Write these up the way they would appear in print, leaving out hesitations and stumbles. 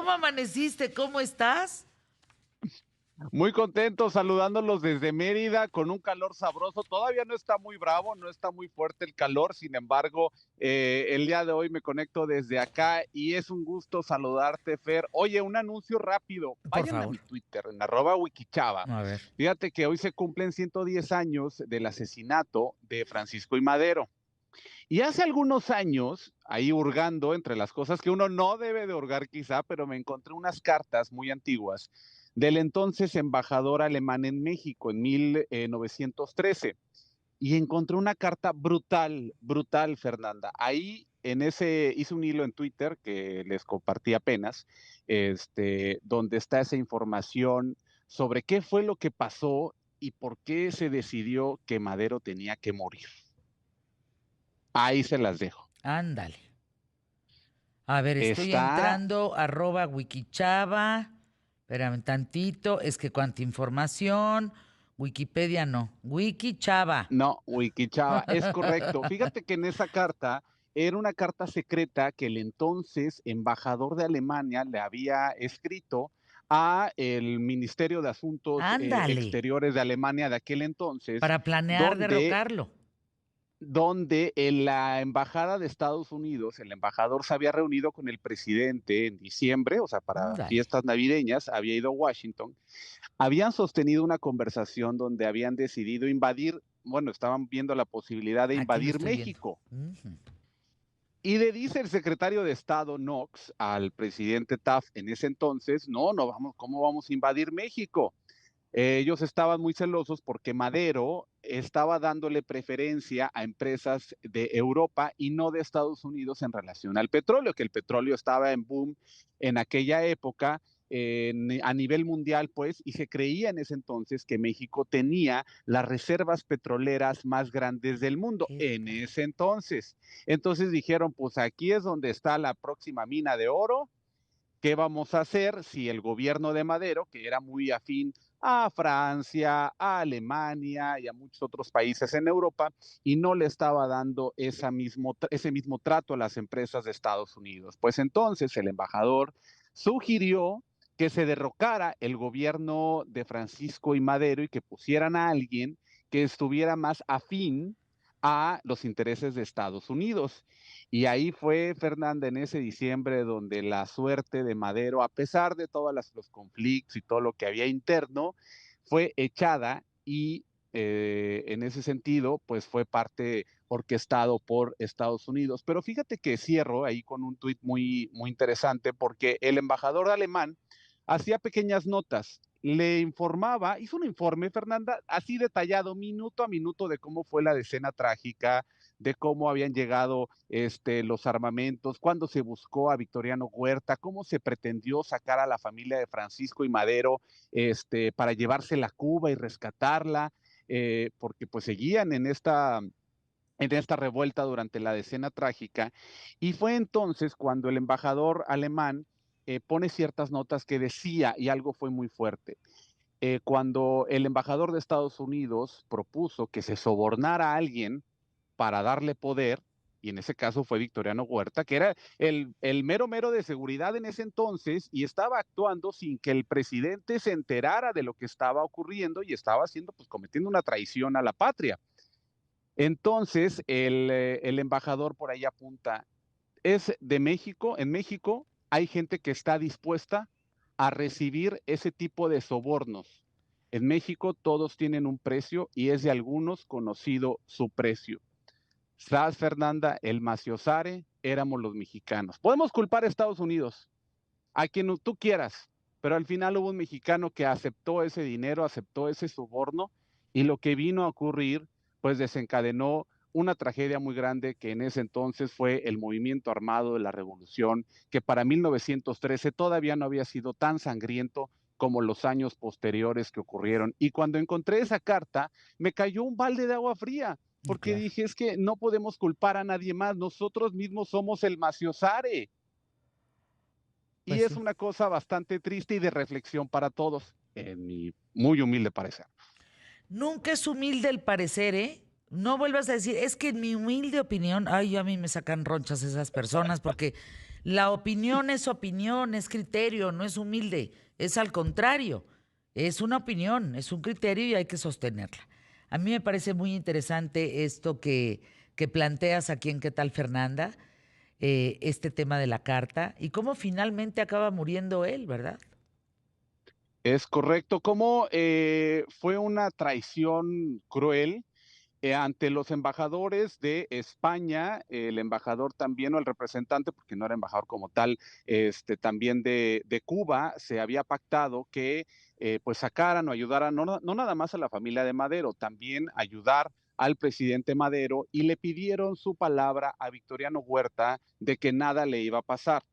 ¿Cómo amaneciste? ¿Cómo estás? Muy contento saludándolos desde Mérida con un calor sabroso. Todavía no está muy bravo, no está muy fuerte el calor. Sin embargo, el día de hoy me conecto desde acá y es un gusto saludarte, Fer. Oye, un anuncio rápido. Por Vayan a favor. mi Twitter, en @wikichava. A ver. Fíjate que hoy se cumplen 110 años del asesinato de Francisco y Madero. Y hace algunos años, ahí hurgando entre las cosas que uno no debe de hurgar quizá, pero me encontré unas cartas muy antiguas del entonces embajador alemán en México en 1913. Y encontré una carta brutal, brutal, Fernanda. Ahí en ese hice un hilo en Twitter que les compartí apenas, donde está esa información sobre qué fue lo que pasó y por qué se decidió que Madero tenía que morir. Ahí se las dejo. Ándale. A ver, estoy Está, entrando, @wikichava. Espérame tantito, es que cuánta información. Wikipedia no. Wikichava. no, Wikichava, es correcto. Fíjate que en esa carta era una carta secreta que el entonces embajador de Alemania le había escrito a el Ministerio de Asuntos Ándale. Exteriores de Alemania de aquel entonces, Para planear donde derrocarlo. en la embajada de Estados Unidos, el embajador se había reunido con el presidente en diciembre, o sea, para Ándale. fiestas navideñas, había ido a Washington. Habían sostenido una conversación donde habían decidido invadir, bueno, estaban viendo la posibilidad de Aquí lo invadir estoy viendo. México. Ujú. Y le dice el secretario de Estado Knox al presidente Taft en ese entonces, no, no vamos, ¿cómo vamos a invadir México? Ellos estaban muy celosos porque Madero estaba dándole preferencia a empresas de Europa y no de Estados Unidos en relación al petróleo, que el petróleo estaba en boom en aquella época a nivel mundial, pues, y se creía en ese entonces que México tenía las reservas petroleras más grandes del mundo, ¿Qué en tal? ese entonces. Entonces dijeron, pues aquí es donde está la próxima mina de oro. ¿Qué vamos a hacer si el gobierno de Madero, que era muy afín a Francia, a Alemania y a muchos otros países en Europa, y no le estaba dando ese mismo trato a las empresas de Estados Unidos? Pues entonces el embajador sugirió que se derrocara el gobierno de Francisco y Madero y que pusieran a alguien que estuviera más afín a los intereses de Estados Unidos. Y ahí fue, Fernanda, en ese diciembre donde la suerte de Madero, a pesar de todos los conflictos y todo lo que había interno, fue echada y en ese sentido, pues fue parte orquestado por Estados Unidos. Pero fíjate que cierro ahí con un tuit muy, muy interesante porque el embajador alemán hacía pequeñas notas, le informaba, hizo un informe, Fernanda, así detallado, minuto a minuto, de cómo fue la escena trágica, de cómo habían llegado los armamentos, cuándo se buscó a Victoriano Huerta, cómo se pretendió sacar a la familia de Francisco y Madero para llevársela a Cuba y rescatarla, porque pues seguían en esta revuelta durante la decena trágica. Y fue entonces cuando el embajador alemán pone ciertas notas que decía, y algo fue muy fuerte, cuando el embajador de Estados Unidos propuso que se sobornara a alguien para darle poder, y en ese caso fue Victoriano Huerta, que era el mero mero de seguridad en ese entonces y estaba actuando sin que el presidente se enterara de lo que estaba ocurriendo y estaba haciendo, pues cometiendo una traición a la patria. Entonces, el embajador por ahí apunta, es de México, en México hay gente que está dispuesta a recibir ese tipo de sobornos. En México todos tienen un precio y es de algunos conocido su precio. ¿Sabes, Fernanda? El maciosare éramos los mexicanos. Podemos culpar a Estados Unidos, a quien tú quieras, pero al final hubo un mexicano que aceptó ese dinero, aceptó ese soborno y lo que vino a ocurrir, pues desencadenó una tragedia muy grande que en ese entonces fue el movimiento armado de la revolución, que para 1913 todavía no había sido tan sangriento como los años posteriores que ocurrieron. Y cuando encontré esa carta, me cayó un balde de agua fría, porque Claro. dije, es que no podemos culpar a nadie más, nosotros mismos somos el maciosare. Y Pues es sí. una cosa bastante triste y de reflexión para todos, en mi muy humilde parecer. Nunca es humilde el parecer, ¿eh? No vuelvas a decir, es que en mi humilde opinión, ay, a mí me sacan ronchas esas personas porque La opinión, es criterio, no es humilde, es al contrario, es una opinión, es un criterio y hay que sostenerla. A mí me parece muy interesante esto que planteas aquí en ¿Qué tal, Fernanda? Este tema de la carta y cómo finalmente acaba muriendo él, ¿verdad? Es correcto, como fue una traición cruel ante los embajadores de España, el embajador también, o el representante, porque no era embajador como tal, también de Cuba, se había pactado que pues sacaran o ayudaran no nada más a la familia de Madero, también ayudar al presidente Madero, y le pidieron su palabra a Victoriano Huerta de que nada le iba a pasar.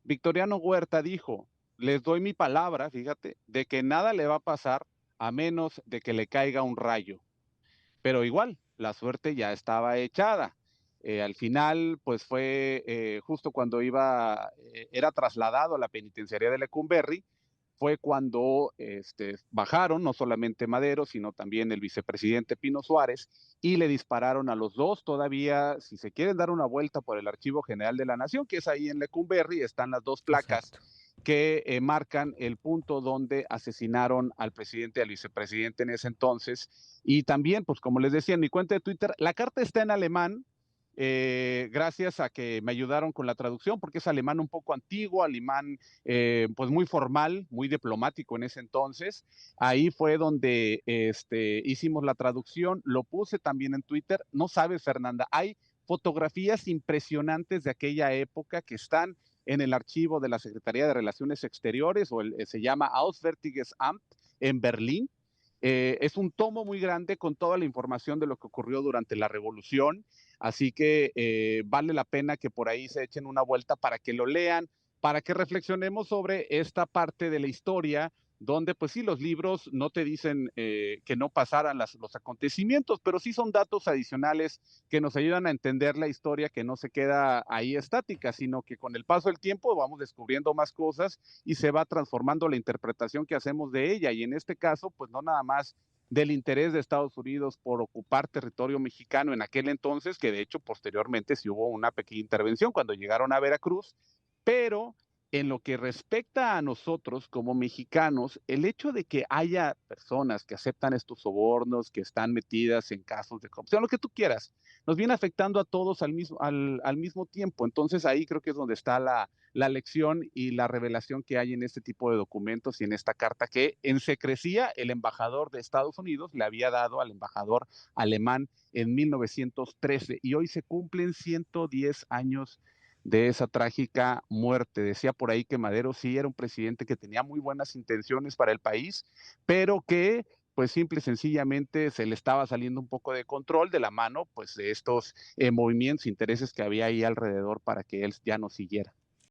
Victoriano Huerta dijo: les doy mi palabra, fíjate, de que nada le va a pasar a menos de que le caiga un rayo. Pero igual, la suerte ya estaba echada. Al final, pues fue justo cuando era trasladado a la penitenciaría de Lecumberri, fue cuando bajaron no solamente Madero, sino también el vicepresidente Pino Suárez, y le dispararon a los dos. Todavía, si se quieren dar una vuelta por el Archivo General de la Nación, que es ahí en Lecumberri, están las dos placas Exacto. que marcan el punto donde asesinaron al presidente y al vicepresidente en ese entonces. Y también, pues como les decía en mi cuenta de Twitter, la carta está en alemán, gracias a que me ayudaron con la traducción, porque es alemán un poco antiguo, alemán pues muy formal, muy diplomático en ese entonces. Ahí fue donde hicimos la traducción, lo puse también en Twitter. No sabes, Fernanda, hay fotografías impresionantes de aquella época que están en el archivo de la Secretaría de Relaciones Exteriores, o se llama Auswärtiges Amt en Berlín. Es un tomo muy grande con toda la información de lo que ocurrió durante la revolución, así que vale la pena que por ahí se echen una vuelta para que lo lean, para que reflexionemos sobre esta parte de la historia, donde pues sí, los libros no te dicen que no pasaran los acontecimientos, pero sí son datos adicionales que nos ayudan a entender la historia, que no se queda ahí estática, sino que con el paso del tiempo vamos descubriendo más cosas y se va transformando la interpretación que hacemos de ella. Y en este caso, pues no nada más del interés de Estados Unidos por ocupar territorio mexicano en aquel entonces, que de hecho posteriormente sí hubo una pequeña intervención cuando llegaron a Veracruz, pero en lo que respecta a nosotros como mexicanos, el hecho de que haya personas que aceptan estos sobornos, que están metidas en casos de corrupción, lo que tú quieras, nos viene afectando a todos al mismo tiempo. Entonces ahí creo que es donde está la lección y la revelación que hay en este tipo de documentos y en esta carta que en secrecía el embajador de Estados Unidos le había dado al embajador alemán en 1913, y hoy se cumplen 110 años de esa trágica muerte. Decía por ahí que Madero sí era un presidente que tenía muy buenas intenciones para el país, pero que pues simple y sencillamente se le estaba saliendo un poco de control de la mano pues de estos movimientos, intereses que había ahí alrededor para que él ya no siguiera.